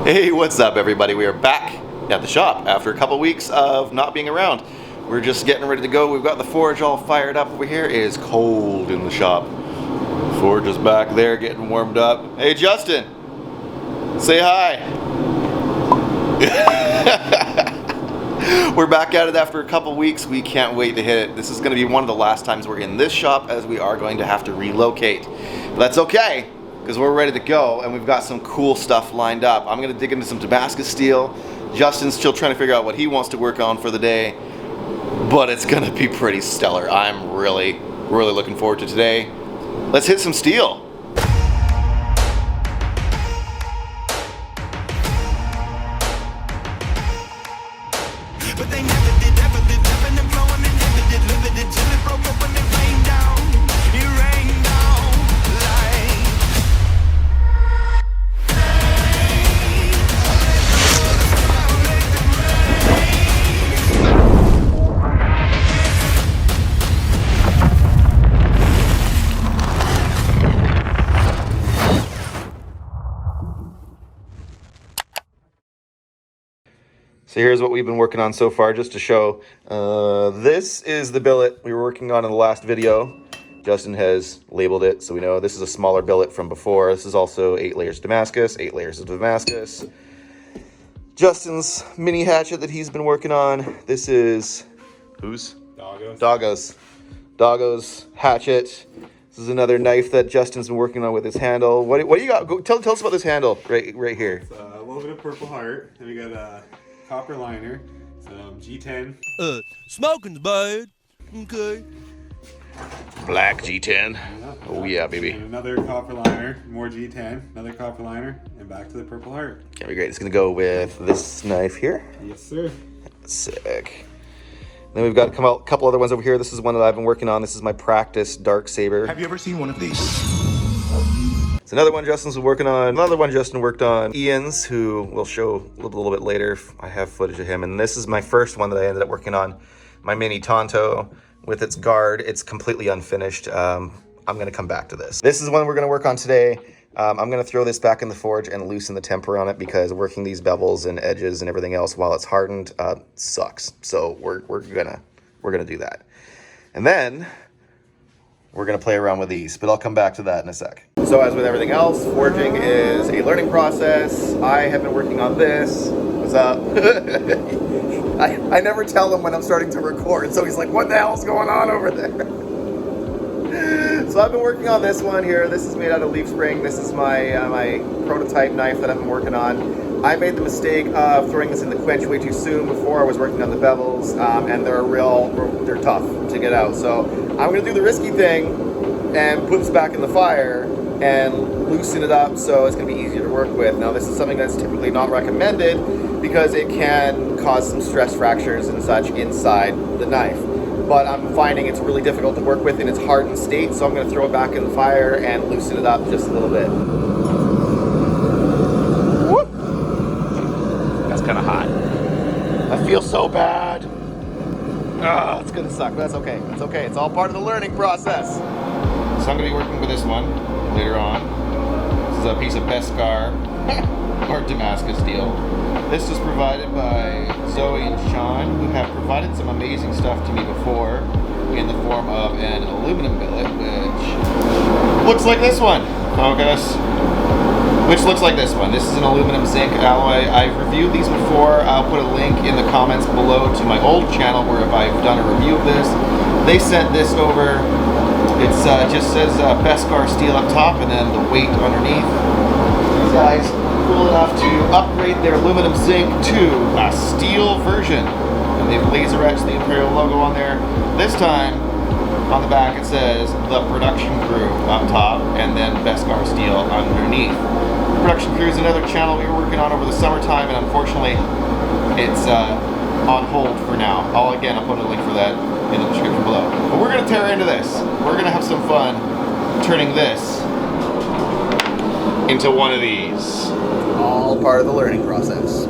Hey, what's up everybody? We are back at the shop after a couple weeks of not being around. We're just getting ready to go. We've got the forge all fired up over here. It is cold in the shop. Forge is back there getting warmed up. Hey Justin, say hi. We're back at it after a couple weeks. We can't wait to hit it. This is going to be one of the last times we're in this shop, as we are going to have to relocate. But that's okay, because we're ready to go and we've got some cool stuff lined up. I'm going to dig into some Damascus steel. Justin's still trying to figure out what he wants to work on for the day, but it's going to be pretty stellar. I'm really looking forward to today. Let's hit some steel. But they never did, ebbing and flowing, and never did, living it till it broke up when it rained down. It rained down like So here's what we've been working on so far, just to show. This is the billet we were working on in the last video. Justin has labeled it, so we know this is a smaller billet from before. This is also 8 layers of Damascus, 8 layers of Damascus. Justin's mini hatchet that he's been working on. This is, whose? Doggo's hatchet. This is another knife that Justin's been working on with his handle. What do you got? Tell us about this handle right here. It's a little bit of Purple Heart, and we got a copper liner, some G10. smoking's bad. Okay. Black G10. Oh yeah, baby. And another copper liner, more G10, another copper liner, and back to the Purple Heart. Can't be great. It's gonna go with this knife here. Yes, sir. Sick. Then we've got a couple other ones over here. This is one that I've been working on. This is my practice dark saber. Have you ever seen one of these? It's another one Justin's been working on. Another one Justin worked on. Ian's, who we'll show a little bit later. I have footage of him. And this is my first one that I ended up working on. My Mini-Tanto with its guard. It's completely unfinished. I'm gonna come back to this. This is one we're gonna work on today. I'm gonna throw this back in the forge and loosen the temper on it, because working these bevels and edges and everything else while it's hardened sucks. So we're gonna do that. And then we're gonna play around with these, but I'll come back to that in a sec. So as with everything else, forging is a learning process. I have been working on this. What's up? I never tell him when I'm starting to record, so he's like, what the hell's going on over there? So I've been working on this one here. This is made out of leaf spring. This is my my prototype knife that I've been working on. I made the mistake of throwing this in the quench way too soon before I was working on the bevels, and they're tough to get out. So I'm gonna do the risky thing and put this back in the fire and loosen it up so it's gonna be easier to work with. Now this is something that's typically not recommended because it can cause some stress fractures and such inside the knife. But I'm finding it's really difficult to work with in its hardened state, so I'm gonna throw it back in the fire and loosen it up just a little bit. Whoop. That's kind of hot. I feel so bad. Oh, it's gonna suck, but that's okay. That's okay. It's all part of the learning process. So I'm gonna be working with this one later on. This is a piece of Beskar or Damascus steel. This is provided by Zoe and Sean, who have provided some amazing stuff to me before in the form of an aluminum billet, which looks like this one. Focus. Which looks like this one. This is an aluminum zinc alloy. I've reviewed these before. I'll put a link in the comments below to my old channel where I've done a review of this. They sent this over. It's just says Beskar Steel up top and then the weight underneath. These guys cool enough to upgrade their aluminum zinc to a steel version, and they've laser etched the Imperial logo on there. This time on the back it says the production crew up top and then Beskar Steel underneath. The production crew is another channel we were working on over the summertime, and unfortunately it's on hold for now. I'll put a link for that in the description below. But we're gonna tear into this. We're gonna have some fun turning this into one of these. All part of the learning process.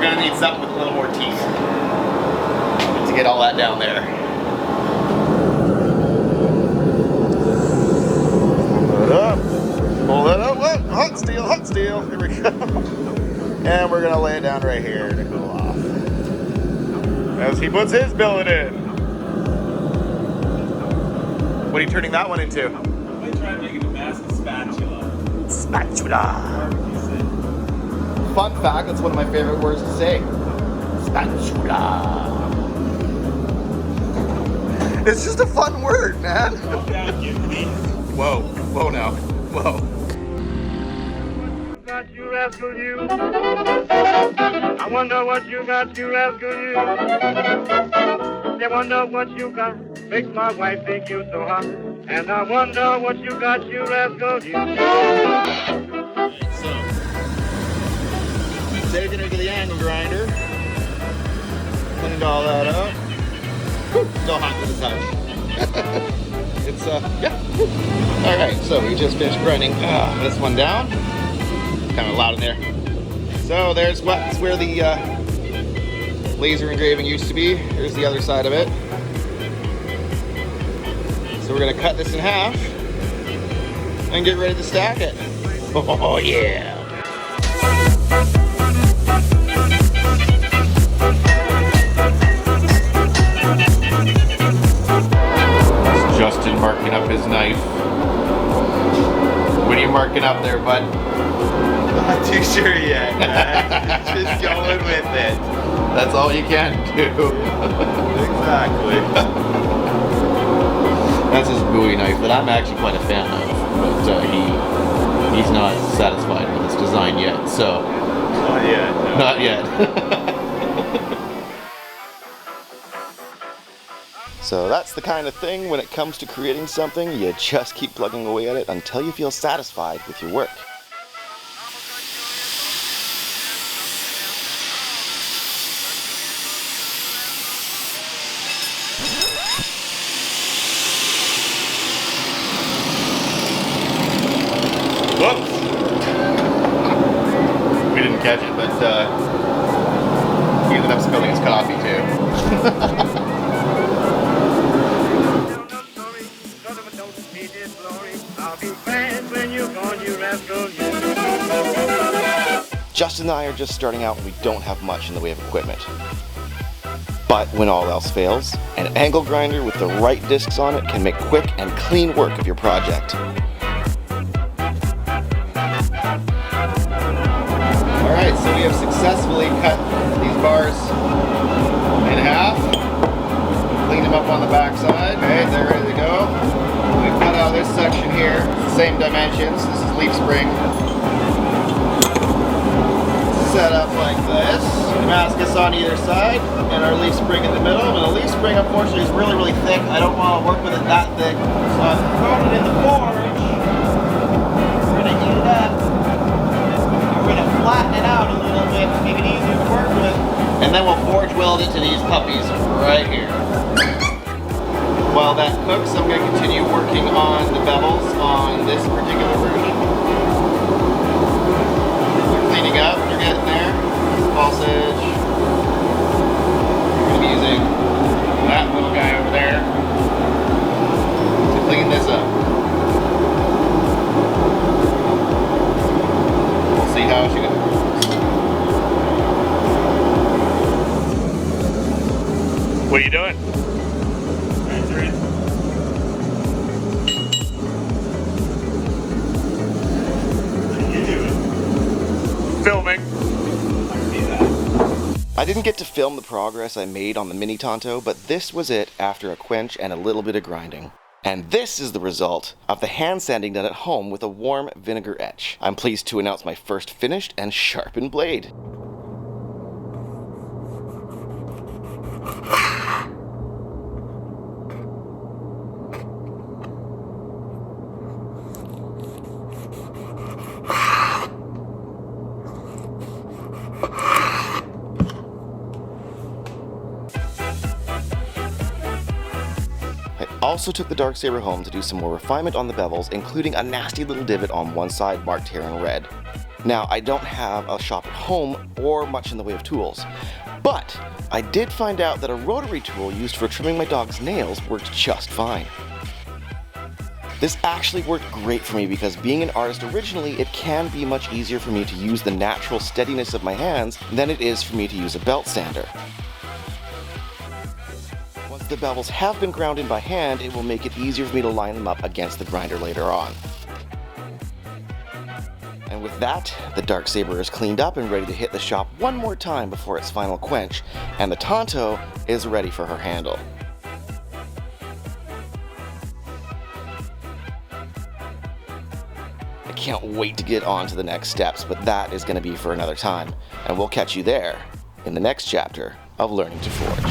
gonna need something with a little more teeth to get all that down there. Pull that up. Pull that up. What? Hot steel, hot steel. Here we go. And we're gonna lay it down right here to cool off. As he puts his billet in. What are you turning that one into? I'm gonna try and make a Damascus spatula. Spatula. Fun fact, that's one of my favorite words to say. Spatula. It's just a fun word, man. Whoa, whoa now, whoa. Got you rascal you. I wonder what you got, you rascal you. I wonder what you got, makes my wife think you so hot. And I wonder what you got, you rascal you. So, taking it to the angle grinder, cleaned all that up. Still hot to the touch. It's yeah. All right, so we just finished grinding this one down. Kind of loud in there. So there's what's where the laser engraving used to be. Here's the other side of it. So we're gonna cut this in half and get ready to stack it. Oh yeah. That's Justin marking up his knife. What are you marking up there, bud? Not too sure yet, man. Just going with it. That's all you can do. Exactly. That's his Bowie knife that I'm actually quite a fan of, but he's not satisfied with its design yet, so... Not yet. No. Not yet. So that's the kind of thing when it comes to creating something, you just keep plugging away at it until you feel satisfied with your work. Whoops! We didn't catch it, but he ended up spilling his coffee too. Justin and I are just starting out and we don't have much in the way of equipment. But when all else fails, an angle grinder with the right discs on it can make quick and clean work of your project. Alright, so we have successfully cut these bars in half, cleaned them up on the back side. Okay, they're ready to go. We cut out this section here, same dimensions. This is leaf spring. Set up like this. Damascus on either side, and our leaf spring in the middle. And the leaf spring, unfortunately, is really, really thick. I don't want to work with it that thick, so I'm throwing it in the forge. We're gonna heat it up. We're gonna flatten it out a little bit to make it easier to work with. And then we'll forge weld it to these puppies right here. While that cooks, I'm gonna continue working on the bevels on this particular version. They're cleaning up, they're getting there. False edge. I'm gonna be using that little guy over there to clean this up. We'll see how she goes. What are you doing? Filming. I didn't get to film the progress I made on the Mini-Tanto, but this was it after a quench and a little bit of grinding. And this is the result of the hand sanding done at home with a warm vinegar etch. I'm pleased to announce my first finished and sharpened blade. I also took the Darksaber home to do some more refinement on the bevels, including a nasty little divot on one side marked here in red. Now, I don't have a shop at home or much in the way of tools, but I did find out that a rotary tool used for trimming my dog's nails worked just fine. This actually worked great for me because being an artist originally, it can be much easier for me to use the natural steadiness of my hands than it is for me to use a belt sander. Once the bevels have been ground in by hand, it will make it easier for me to line them up against the grinder later on. And with that, the Darksaber is cleaned up and ready to hit the shop one more time before its final quench, and the Tanto is ready for her handle. I can't wait to get on to the next steps, but that is going to be for another time, and we'll catch you there in the next chapter of Learning to Forge.